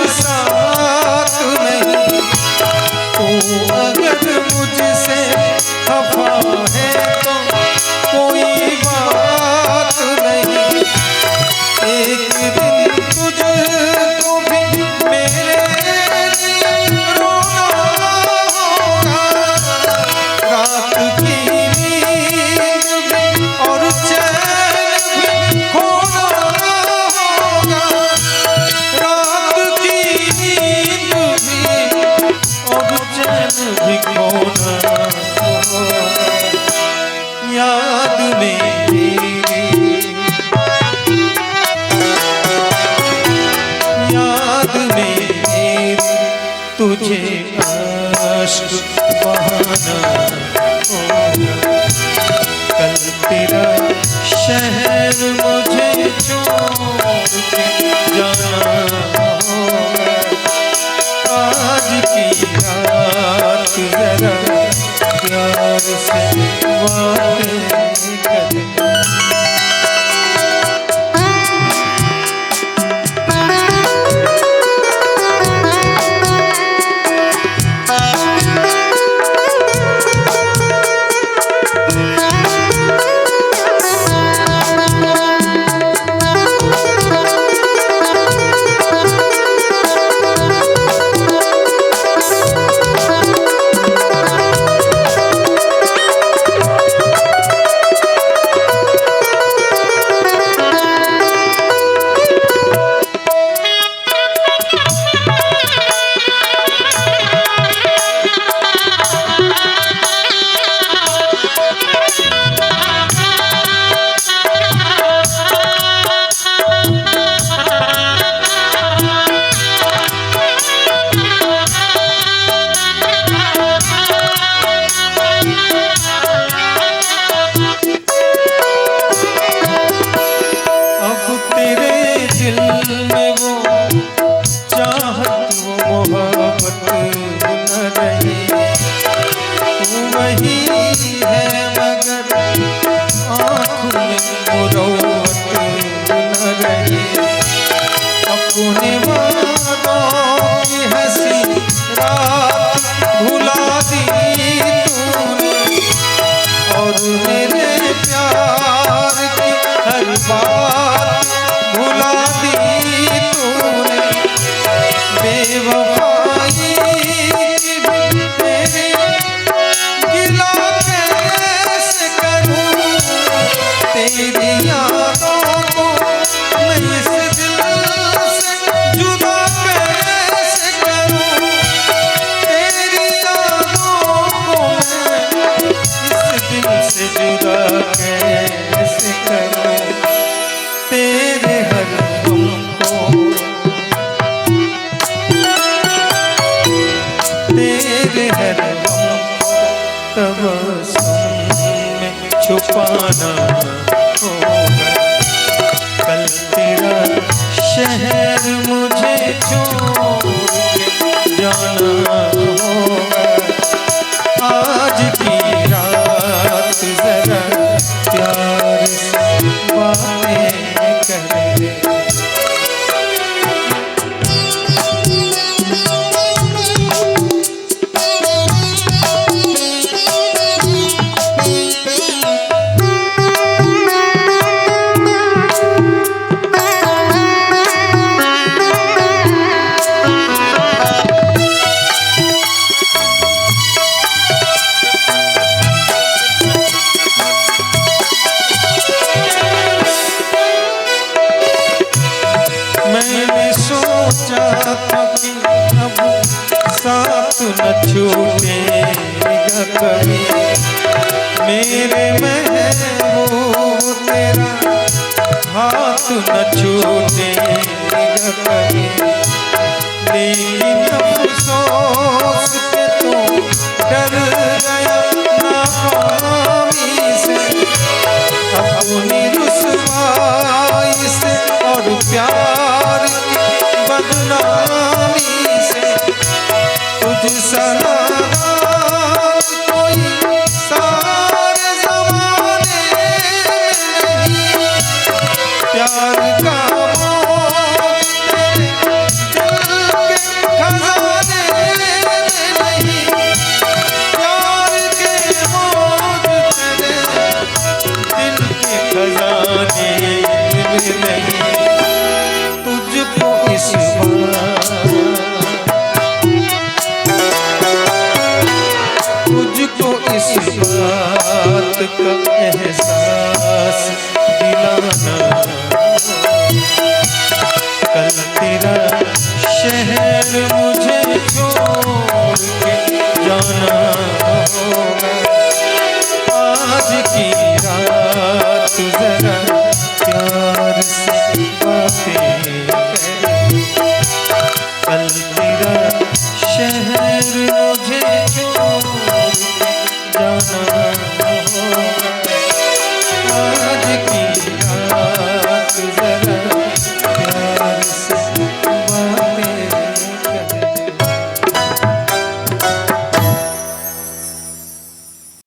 बरसात नहीं। तू अगर मुझसे खफा है तो कोई बात नहीं। एक दिन तुझको भी मेरे लिए रोना होगा। रात की नींद भी और चैन भी खोना होगा। रात की नींद भी और चैन भी खोना होगा। याद मेरी तुझे अश्क बहाना होगा। कल तेरा शहर मुझे छोड़ के जाना होगा। आज की रात जरा प्यार से बातें करें। छुपाना होगा। कल तेरा शहर मुझे छोड़ के जाना होगा। आज की रात जरा प्यार से बातें करें। साथ न छूटेगा कभी मेरे महबूब तेरा हाथ न छूटेगा कभी। लेकिन अफसोस के तू डर गया नाकामी से, अपनी रुसवाई से और प्यार की बदनामी से। तुझ कोई सारे ज़माने में नहीं, प्यार का मोह तेरे दिल एहसास दिलाना, कल तेरा शहर मुझे